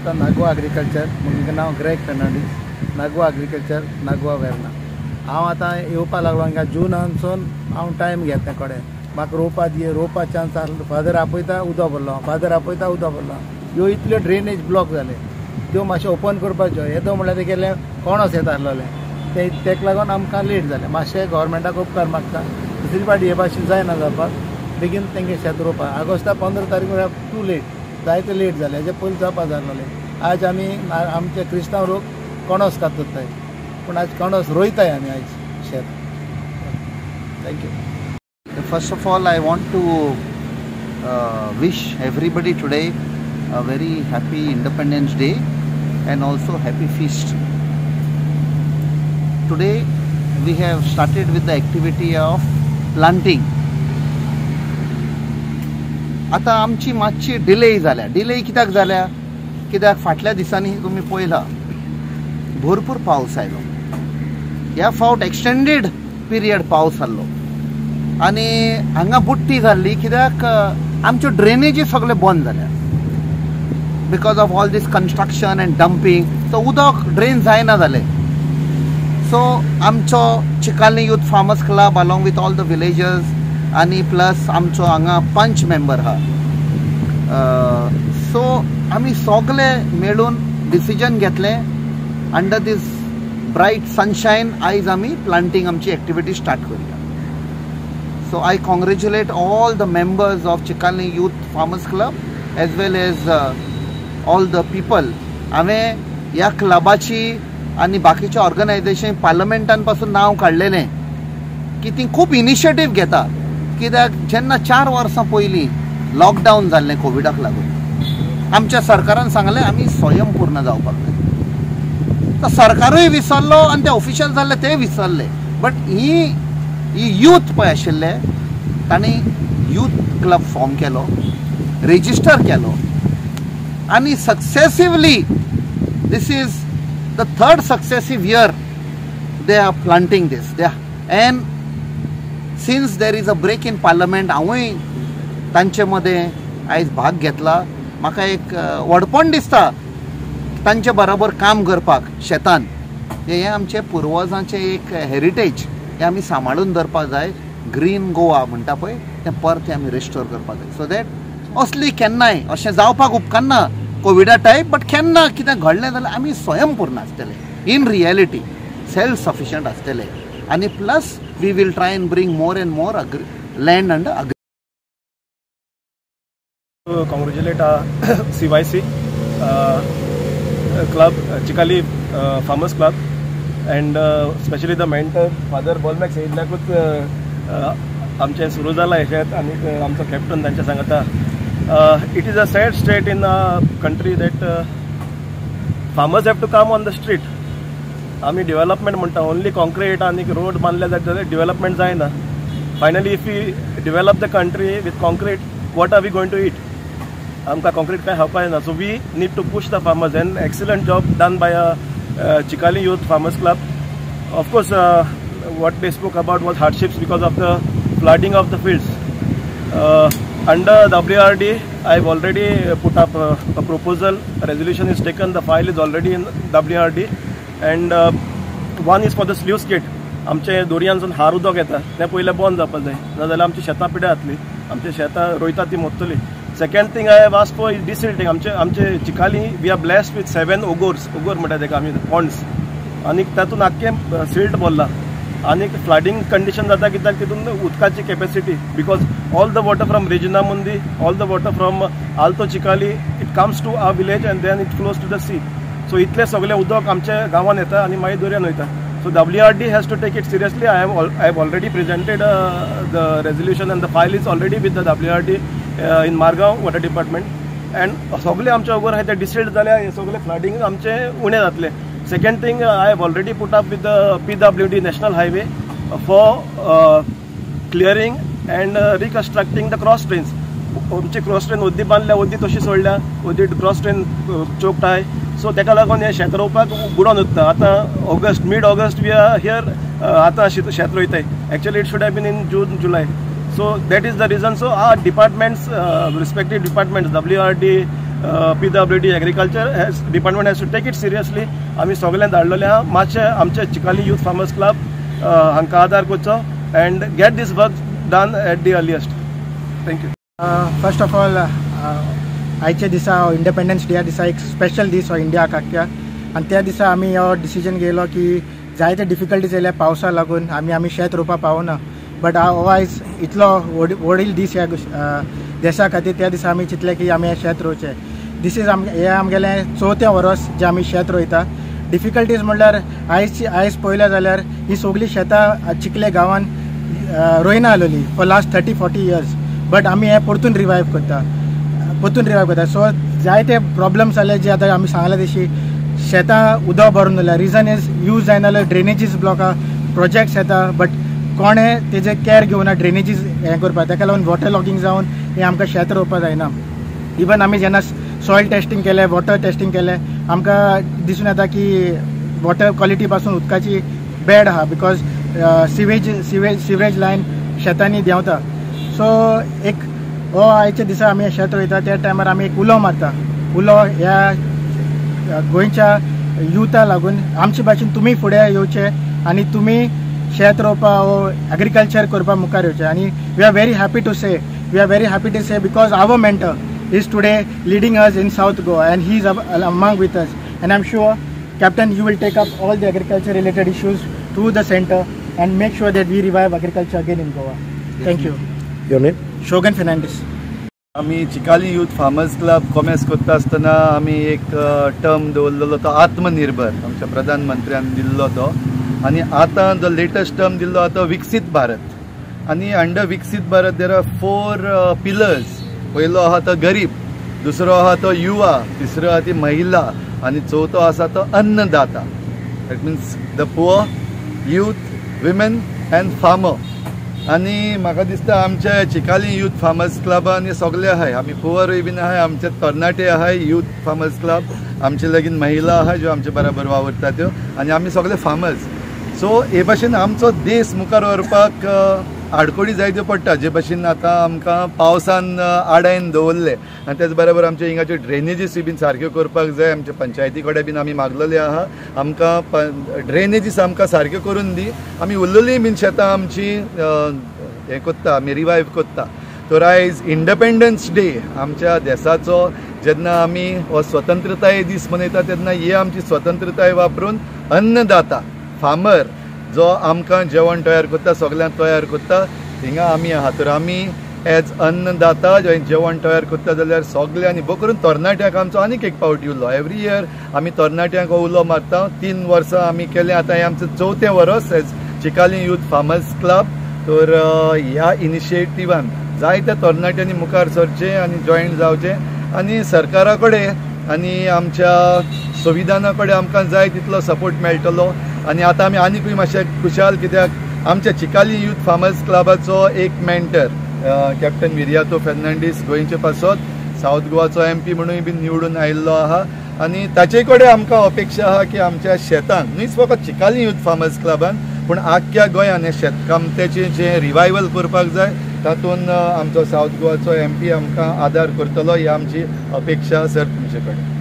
आता नागवा एग्रीकल्चर, म्हजें नांव ग्रेग फेर्नांडीस, नागवा एग्रीकल्चर, नागवा वेर्ना. हांव आतां येवपा लागलो हांगा जूनानसून हांव टायम घेता कडेन. म्हाका रोवपा चान्स आसलो. फादर आपयता उदक भरलो, फादर आपयता उदक भरलो. ह्यो इतल्यो ड्रेनेज ब्लॉक जाले, त्यो मातशें ओपन करपाच्यो. येदो म्हणल्यार ते गेले कोणोस येता आसलोले, तेका लागून आमकां लेट जालें. मातशें गव्हर्मेंटाक उपकार मागता, दुसरी फावटी हे भाशेन जायना जावपाक. बेगीन तेंगे शेत रोवपा. ऑगस्टा 15 तारीख म्हळ्यार टू लेट, जायते लेट जालें. हेजे पयलीं जावपा जाय आसलोलें. आयज आमी आमचे क्रिस्तांव लोक कोणोस कातताय, पूण आयज कोणोस रोयताय आमी आयज शेत. Thank you. First of all, I want to wish everybody today a very happy Independence Day and also happy feast. Today we have started with the activity of planting. आता आमची मातशी डिले जाल्या. डिले कित्याक जाल्या? कित्याक फाटल्या दिसांनी तुम्ही पळयला भरपूर पावस आयलो. ह्या फावट एक्सटेंडेड पिरियड पावस आसलो आनी हांगा बुट्टी जाल्ली. कित्याक आमच्यो ड्रेनेजी सगळे बंद जाल्या because of all these construction and dumping. So उदक ड्रेन जायना जालें. सो आमचो चिकालनी youth farmers club along with all the villagers आनी प्लस आमचो हांगा पंच मेंबर आहा. सो आमी सगळे मेळून डिसिजन घेतलें अंडर दीस ब्रायट सनशायन आयज आमी प्लांटींग आमची एक्टिविटी स्टार्ट करूया. So I congratulate all the members of Chikalni Youth Farmers Club as well as all the people. हांवें ह्या क्लबाची आनी बाकीच्या ऑर्गनायझेशन पार्लमेंटान पासून नांव काडलेलें की ती खूब इनिशिएटीव घेता. कित्याक जेन्ना 4 वर्सां पयलीं लॉकडावन जाल्लें कोविडाक लागून आमच्या सरकारान सांगलें आमी स्वयंपूर्ण जावपाक जाय. तर सरकारूय विसरलो आनी ते ऑफिशियल जाल्ले ते विसरले. बट ही यूथ पळय आशिल्ले तांणी यूथ क्लब फॉर्म केलो, रेजिस्टर केलो आनी successively this is the 3rd successive year they are planting these. And since there is a break in parliament हांवूय तांचे मदें आयज भाग घेतला. म्हाका एक व्हडपण दिसता तांचे बरोबर काम करपाक शेतान. हे आमचे पुर्वजांचे एक हेरिटेज हे आमी सांबाळून दवरपाक जाय. ग्रीन गोवा म्हणटा पळय तें परत आमी रिस्टोर करपाक जाय. सो दॅट असली केन्नाय अशें जावपाक उपकारना कोविडा टायप. बट केन्ना कितें घडलें जाल्यार आमी स्वयंपूर्ण आसतले, इन रियलिटी सेल्फ सफिशियंट आसतले. आनी plus we will try and bring more and more land under congratulate CYC club, Chikali Farmers Club, and especially the mentor Father Bolmax येयल्ल्याकूच आमचे सुरू जाला हेच्यात. आनी आमचो कॅप्टन तांचे सांगता it is a sad state in a country that farmers have to come on the street. आमी डेव्हलपमेंट म्हणटा ओन्ली कॉन्क्रीट आनी रोड बांदले जाल्यार डेव्हलपमेंट जायना. Finally if we develop the country with concrete what are we going to eat? आमकां concrete काय खावपाक येना. So we need to push the farmers and excellent job done by Chikali Youth Farmers Club. Of course, what they spoke about was hardships because of the flooding of the fields. Under WRD, I've already put up a proposal. A resolution is taken. The file is already in WRD, and one is for the sluice gate. आमचे दोरयांसून हार उदक येता तें पयलें बंद जावपाक जाय, नाजाल्यार आमची शेतां पिड्यार जातली. आमची शेतां रोयता ती मोडटली. Second thing I have asked for is desilting. आमचे Chicalim we are blessed with 7 ओगोर्स. ओगोर म्हणटा तेका आमी पॉन्ड्स. आनी तातूंत आख्खें सिल्ट भरला. आनी फ्लडिंग कंडिशन जाता कित्याक तितून उदकाची capacity because all the water from रेजिनामुंदी, all the water from Alto Chicalim it comes to our village and then it flows to the sea. So इतलें सगळें उदक आमच्या गांवांत येता आनी मागीर दर्यान वयता. So WRD has to take it seriously. I have already presented the resolution and the file is already with the WRD in Margaon Water Department. And सगळे आमचे ओवर आहे ते डिसिल्ड जाल्या, हे सगळे फ्लडिंग आमचे उणे जातले. Second thing I have already put up with the PWD National Highway for clearing and reconstructing the cross drains. आमची क्रॉस ट्रेन ओद्दी बांदल्या, ओद्दी तशी सोडल्या, ओद्दी क्रॉस ट्रेन चोक्ड आय. सो तेका लागून हे शेत रोवपाक बुडोन वता. आतां August, mid August we are here. आतां शेत रोयताय. Actually it should have been in June, जुलै. So that is the reason. So our departments, respective departments, WRD, PWD agriculture department has to take it seriously. आमी सगळ्यांक धाडलेले आहा मातशें आमचे Chicalim youth farmers club हांकां आदार करचो and get this work done at the earliest. Thank you. First of all आयच्या दिसा इंडिपेंडन्स डे दिसा एक स्पेशल दीस हो इंडियाक आख्या, आनी त्या दिसा आमी हो डिसिजन घेयलो की जायते डिफिकल्टीज येयल्या पावसा लागून आमी शेत रोवपा पावना, बट हो आयज इतलो व्हडील दीस ह्या देशा खातीर त्या दिसा आमी चिंतलें की आमी हें शेत रोवचें. दीस इज हें आमगेलें 4थें वर्स जें आमी शेत रोयता. डिफिकल्टीज म्हणल्यार आयज पळयलें जाल्यार ही सगळीं शेतां चिकले गांवान रोयना आसलेलीं फॉर लास्ट 30-40 इयर्स, बट आमी हें परतून रिवायव करता. सो जायते प्रॉब्लम्स जाले जे आतां आमी सांगले तशी शेतां उदक भरून जाल्यार रिजन इज यूज जायना जाल्यार ड्रेनेजीस ब्लॉका प्रोजेक्ट्स येता, बट कोणें तेजे कॅर घेवना ड्रेनेजीस हें करपा, ताका लागून वॉटर लॉगिंग जावन हें आमकां शेत रोवपा जायना. इवन आमी जेन्ना सॉयल टेस्टिंग केलें, वॉटर टेस्टिंग केलें, आमकां दिसून येता की वॉटर क्वॉलिटी पासून उदकाची बॅड आहा, बिकॉज सिवेज लायन शेतांनी देंवता. सो एक हो आयच्या दिसा आमी शेत रोयता त्या टायमार आमी एक उलो मारता. उलो ह्या गोंयच्या युथा लागून आमचे भाशेन तुमी फुडें येवचे आनी तुमी शेत रोवपा वो एग्रीकल्चर करपा मुखार येवचे. आनी we are very happy to say because our mentor is today leading us in South Goa and he is among with us, and I'm sure Captain you will take up all the agriculture related issues to the center and make sure that we revive agriculture again in Goa. Thank you. Your name? Shogun Fernandez. आमी Chicalim youth farmers club कॉमेर्स करता आसतना आमी एक term दवरलेलो तो आत्मनिर्भर आमच्या प्रधानमंत्र्यान दिल्लो तो, आनी आतां जो लेटेस्ट टर्म दिल्लो आहा तो विकसीत भारत. आनी अंडर विकसीत भारत देर आर 4 पिलर्स. पयलो आहा तो गरीब, दुसरो आहा तो युवा, तिसरो आहा ती महिला, आनी चवथो आसा तो अन्नदाता. That means the poor, youth, women end farmer. आनी म्हाका दिसता आमच्या चिकाली यूथ फार्मर्स क्लबान हे सगळे आहाय. आमी पुवरूय बीन आहाय, आमचे तरणाटे आहाय यूथ फार्मर्स क्लब, आमचे लगीन महिला आहाय ज्यो आमचे बराबर वावरता त्यो, आनी आमी सगळे फार्मर्स. सो हे भाशेन आमचो देश मुखार व्हरपाक आडकोडी जायत्यो पडटा, जे भाशेन आतां आमकां पावसान आडायन दवरले, आनी तेच बरोबर आमचे हिंगाच्यो ड्रेनेजीस बीन सारक्यो करपाक जाय. आमचे पंचायती कडेन बीन आमी मागलेले आहा आमकां ड्रेनेजीस आमकां सारक्यो करून दी. आमी उरलेलीं बीन शेतां आमची हें कोत्ता, आमी रिवायव कोत्ता. तर आयज इंडिपेंडन्स डे आमच्या देशाचो जेन्ना आमी हो स्वतंत्रताय दीस मनयता तेन्ना ही आमची स्वतंत्रताय वापरून अन्नदाता फार्मर जो आमकां जेवण तयार करता, सगळ्यांक तयार करता, थिंगा आमी आहा. तर आमी एज अन्नदाता जेवण तयार करता जाल्यार सगळ्यांनी बो करून तरणाट्यांक आमचो आनीक एक पावटी उरलो. एवरी इयर आमी तरणाट्यांक हो उलो मारता. 3 वर्सां आमी केलें, आतां हें आमचें 4थें वर्स age Chicalim youth farmers club. तर ह्या इनिशिएटिव्हान जायत्या तरणाट्यांनी मुखार सरचें आनी जॉयंट जावचें, आनी सरकारा कडेन आनी आमच्या संविधाना कडेन आमकां जाय तितलो सपोर्ट मेळटलो. आनी आतां आमी आनीकूय मातशें खुशाल, कित्याक आमच्या चिकाली यूथ फार्मर्स क्लबाचो एक मेंटर कॅप्टन विरियातो फेर्नांडीस गोंयचे पासत सावथ गोवाचो MP म्हणून बीन निवडून आयिल्लो आहा. आनी ताचे कडेन आमकां अपेक्षा आहा की आमच्या शेतांक न्हूच फकत चिकाली यूथ फार्मर्स क्लबान पूण आख्ख्या गोंयान हे शेतकामत्याचें जें रिवायवल करपाक जाय, तातूंत आमचो सावथ गोवाचो MP आमकां आदार करतलो ही आमची अपेक्षा सर तुमचे कडेन.